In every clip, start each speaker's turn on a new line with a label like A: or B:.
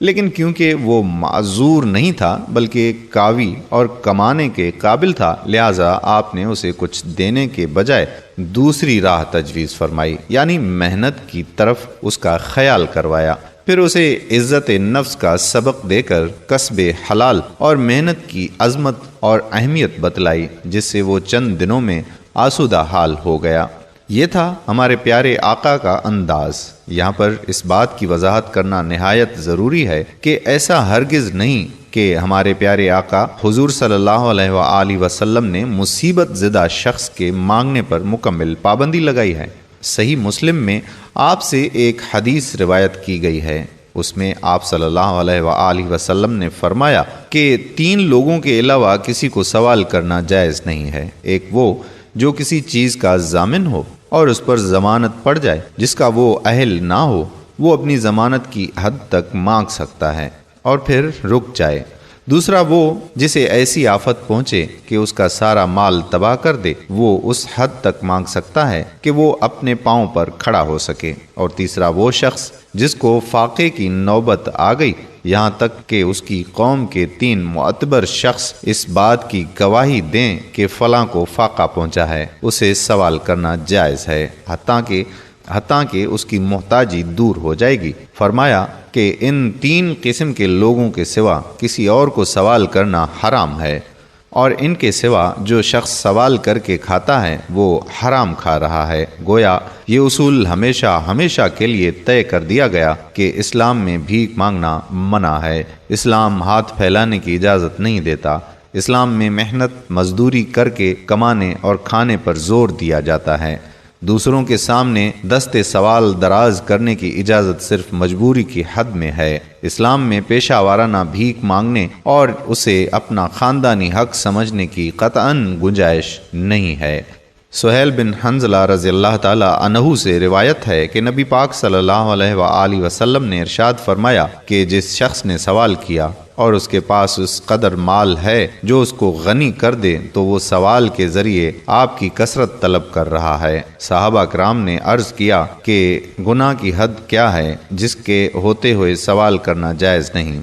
A: لیکن کیونکہ وہ معذور نہیں تھا بلکہ قاوی اور کمانے کے قابل تھا، لہٰذا آپ نے اسے کچھ دینے کے بجائے دوسری راہ تجویز فرمائی، یعنی محنت کی طرف اس کا خیال کروایا۔ پھر اسے عزت نفس کا سبق دے کر کسب حلال اور محنت کی عظمت اور اہمیت بتلائی، جس سے وہ چند دنوں میں آسودہ حال ہو گیا۔ یہ تھا ہمارے پیارے آقا کا انداز۔ یہاں پر اس بات کی وضاحت کرنا نہایت ضروری ہے کہ ایسا ہرگز نہیں کہ ہمارے پیارے آقا حضور صلی اللہ علیہ وآلہ وسلم نے مصیبت زدہ شخص کے مانگنے پر مکمل پابندی لگائی ہے۔ صحیح مسلم میں آپ سے ایک حدیث روایت کی گئی ہے، اس میں آپ صلی اللہ علیہ وآلہ وسلم نے فرمایا کہ 3 لوگوں کے علاوہ کسی کو سوال کرنا جائز نہیں ہے۔ ایک وہ جو کسی چیز کا ضامن ہو اور اس پر ضمانت پڑ جائے جس کا وہ اہل نہ ہو، وہ اپنی ضمانت کی حد تک مانگ سکتا ہے اور پھر رک جائے۔ دوسرا وہ جسے ایسی آفت پہنچے کہ اس کا سارا مال تباہ کر دے، وہ اس حد تک مانگ سکتا ہے کہ وہ اپنے پاؤں پر کھڑا ہو سکے۔ اور تیسرا وہ شخص جس کو فاقے کی نوبت آ گئی، یہاں تک کہ اس کی قوم کے 3 معتبر شخص اس بات کی گواہی دیں کہ فلاں کو فاقہ پہنچا ہے، اسے سوال کرنا جائز ہے، حتیٰ کہ اس کی محتاجی دور ہو جائے گی۔ فرمایا کہ ان 3 قسم کے لوگوں کے سوا کسی اور کو سوال کرنا حرام ہے، اور ان کے سوا جو شخص سوال کر کے کھاتا ہے وہ حرام کھا رہا ہے۔ گویا یہ اصول ہمیشہ کے لیے طے کر دیا گیا کہ اسلام میں بھیک مانگنا منع ہے۔ اسلام ہاتھ پھیلانے کی اجازت نہیں دیتا۔ اسلام میں محنت مزدوری کر کے کمانے اور کھانے پر زور دیا جاتا ہے۔ دوسروں کے سامنے دست سوال دراز کرنے کی اجازت صرف مجبوری کی حد میں ہے۔ اسلام میں پیشہ وارانہ بھیک مانگنے اور اسے اپنا خاندانی حق سمجھنے کی قطعاً گنجائش نہیں ہے۔ سہیل بن حنظلہ رضی اللہ تعالی عنہ سے روایت ہے کہ نبی پاک صلی اللہ علیہ وآلہ وسلم نے ارشاد فرمایا کہ جس شخص نے سوال کیا اور اس کے پاس اس قدر مال ہے جو اس کو غنی کر دے تو وہ سوال کے ذریعے آپ کی کثرت طلب کر رہا ہے۔ صحابہ کرام نے عرض کیا کہ گناہ کی حد کیا ہے جس کے ہوتے ہوئے سوال کرنا جائز نہیں؟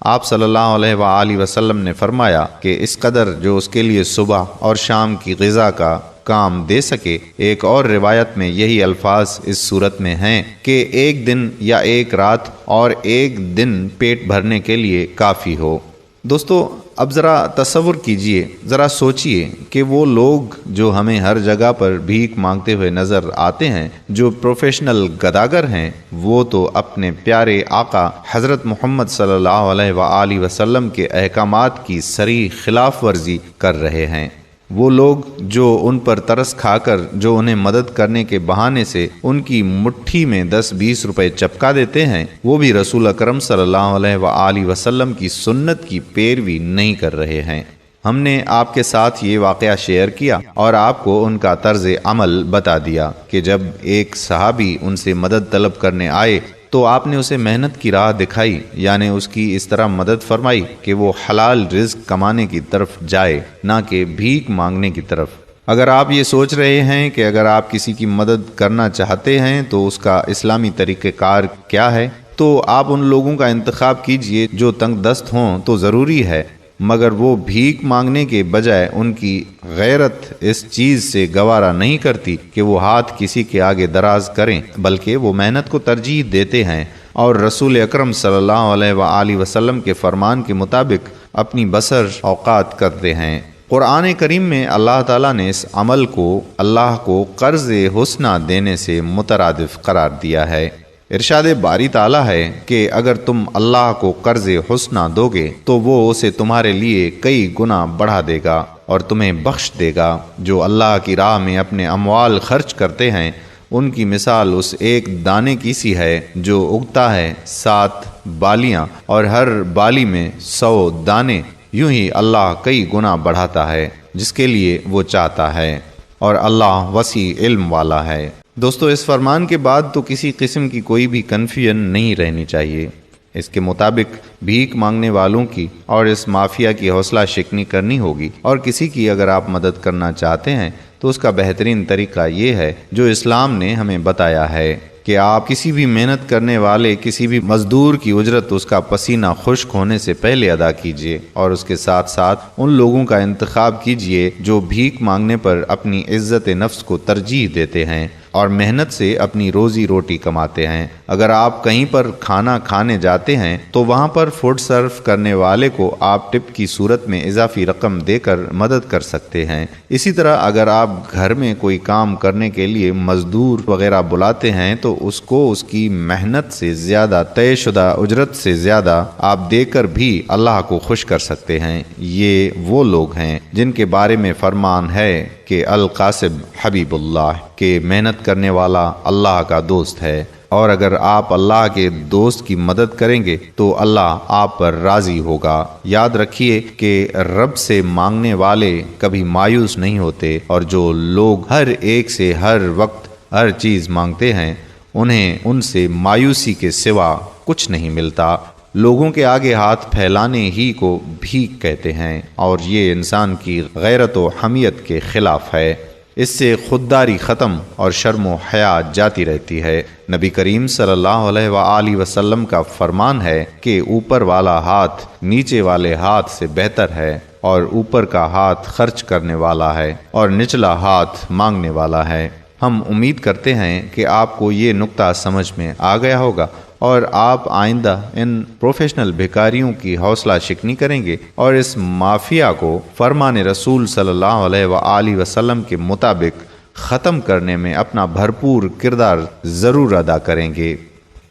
A: آپ صلی اللہ علیہ وآلہ وسلم نے فرمایا کہ اس قدر جو اس کے لیے صبح اور شام کی غذا کا کام دے سکے۔ ایک اور روایت میں یہی الفاظ اس صورت میں ہیں کہ ایک دن یا ایک رات اور ایک دن پیٹ بھرنے کے لیے کافی ہو۔ دوستو، اب ذرا تصور کیجئے، ذرا سوچئے کہ وہ لوگ جو ہمیں ہر جگہ پر بھیک مانگتے ہوئے نظر آتے ہیں، جو پروفیشنل گداگر ہیں، وہ تو اپنے پیارے آقا حضرت محمد صلی اللہ علیہ وآلہ وسلم کے احکامات کی صریح خلاف ورزی کر رہے ہیں۔ وہ لوگ جو ان پر ترس کھا کر جو انہیں مدد کرنے کے بہانے سے ان کی مٹھی میں 10-20 روپے چپکا دیتے ہیں، وہ بھی رسول اکرم صلی اللہ علیہ وآلہ وسلم کی سنت کی پیروی نہیں کر رہے ہیں۔ ہم نے آپ کے ساتھ یہ واقعہ شیئر کیا اور آپ کو ان کا طرز عمل بتا دیا کہ جب ایک صحابی ان سے مدد طلب کرنے آئے تو آپ نے اسے محنت کی راہ دکھائی، یعنی اس کی اس طرح مدد فرمائی کہ وہ حلال رزق کمانے کی طرف جائے، نہ کہ بھیک مانگنے کی طرف۔ اگر آپ یہ سوچ رہے ہیں کہ اگر آپ کسی کی مدد کرنا چاہتے ہیں تو اس کا اسلامی طریقہ کار کیا ہے، تو آپ ان لوگوں کا انتخاب کیجئے جو تنگ دست ہوں تو ضروری ہے، مگر وہ بھیک مانگنے کے بجائے ان کی غیرت اس چیز سے گوارا نہیں کرتی کہ وہ ہاتھ کسی کے آگے دراز کریں، بلکہ وہ محنت کو ترجیح دیتے ہیں اور رسول اکرم صلی اللہ علیہ وآلہ وسلم کے فرمان کے مطابق اپنی بسر اوقات کرتے ہیں۔ قرآن کریم میں اللہ تعالیٰ نے اس عمل کو اللہ کو قرض حسنہ دینے سے مترادف قرار دیا ہے۔ ارشاد باری تعالیٰ ہے کہ اگر تم اللہ کو قرض حسنہ دو گے تو وہ اسے تمہارے لیے کئی گنا بڑھا دے گا اور تمہیں بخش دے گا۔ جو اللہ کی راہ میں اپنے اموال خرچ کرتے ہیں، ان کی مثال اس ایک دانے کی سی ہے جو اگتا ہے 7 بالیاں اور ہر بالی میں 100 دانے، یوں ہی اللہ کئی گنا بڑھاتا ہے جس کے لیے وہ چاہتا ہے، اور اللہ وسیع علم والا ہے۔ دوستو، اس فرمان کے بعد تو کسی قسم کی کوئی بھی کنفیوژن نہیں رہنی چاہیے۔ اس کے مطابق بھیک مانگنے والوں کی اور اس مافیا کی حوصلہ شکنی کرنی ہوگی، اور کسی کی اگر آپ مدد کرنا چاہتے ہیں تو اس کا بہترین طریقہ یہ ہے جو اسلام نے ہمیں بتایا ہے کہ آپ کسی بھی محنت کرنے والے کسی بھی مزدور کی اجرت اس کا پسینہ خشک ہونے سے پہلے ادا کیجیے، اور اس کے ساتھ ساتھ ان لوگوں کا انتخاب کیجیے جو بھیک مانگنے پر اپنی عزت نفس کو ترجیح دیتے ہیں اور محنت سے اپنی روزی روٹی کماتے ہیں۔ اگر آپ کہیں پر کھانا کھانے جاتے ہیں تو وہاں پر فوڈ سرو کرنے والے کو آپ ٹپ کی صورت میں اضافی رقم دے کر مدد کر سکتے ہیں۔ اسی طرح اگر آپ گھر میں کوئی کام کرنے کے لیے مزدور وغیرہ بلاتے ہیں تو اس کو اس کی محنت سے زیادہ، طے شدہ اجرت سے زیادہ آپ دے کر بھی اللہ کو خوش کر سکتے ہیں۔ یہ وہ لوگ ہیں جن کے بارے میں فرمان ہے کہ القاسب حبیب اللہ، کہ محنت کرنے والا اللہ کا دوست ہے، اور اگر آپ اللہ کے دوست کی مدد کریں گے تو اللہ آپ پر راضی ہوگا۔ یاد رکھیے کہ رب سے مانگنے والے کبھی مایوس نہیں ہوتے، اور جو لوگ ہر ایک سے ہر وقت ہر چیز مانگتے ہیں انہیں ان سے مایوسی کے سوا کچھ نہیں ملتا۔ لوگوں کے آگے ہاتھ پھیلانے ہی کو بھیک کہتے ہیں، اور یہ انسان کی غیرت و حمیت کے خلاف ہے۔ اس سے خودداری ختم اور شرم و حیا جاتی رہتی ہے۔ نبی کریم صلی اللہ علیہ وآلہ وسلم کا فرمان ہے کہ اوپر والا ہاتھ نیچے والے ہاتھ سے بہتر ہے، اور اوپر کا ہاتھ خرچ کرنے والا ہے اور نچلا ہاتھ مانگنے والا ہے۔ ہم امید کرتے ہیں کہ آپ کو یہ نقطہ سمجھ میں آ گیا ہوگا، اور آپ آئندہ ان پروفیشنل بھکاریوں کی حوصلہ شکنی کریں گے اور اس مافیا کو فرمان رسول صلی اللہ علیہ وآلہ وسلم کے مطابق ختم کرنے میں اپنا بھرپور کردار ضرور ادا کریں گے۔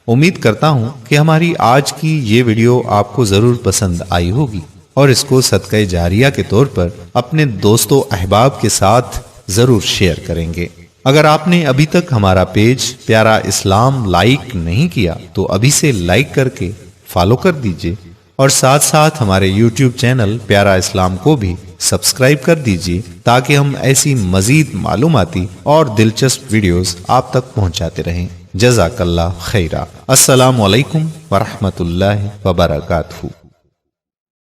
B: امید کرتا ہوں کہ ہماری آج کی یہ ویڈیو آپ کو ضرور پسند آئی ہوگی، اور اس کو صدقہ جاریہ کے طور پر اپنے دوست و احباب کے ساتھ ضرور شیئر کریں گے۔ اگر آپ نے ابھی تک ہمارا پیج پیارا اسلام لائک نہیں کیا تو ابھی سے لائک کر کے فالو کر دیجئے، اور ساتھ ساتھ ہمارے یوٹیوب چینل پیارا اسلام کو بھی سبسکرائب کر دیجئے، تاکہ ہم ایسی مزید معلوماتی اور دلچسپ ویڈیوز آپ تک پہنچاتے رہیں۔ جزاک اللہ خیرہ۔ السلام علیکم ورحمۃ اللہ وبرکاتہ۔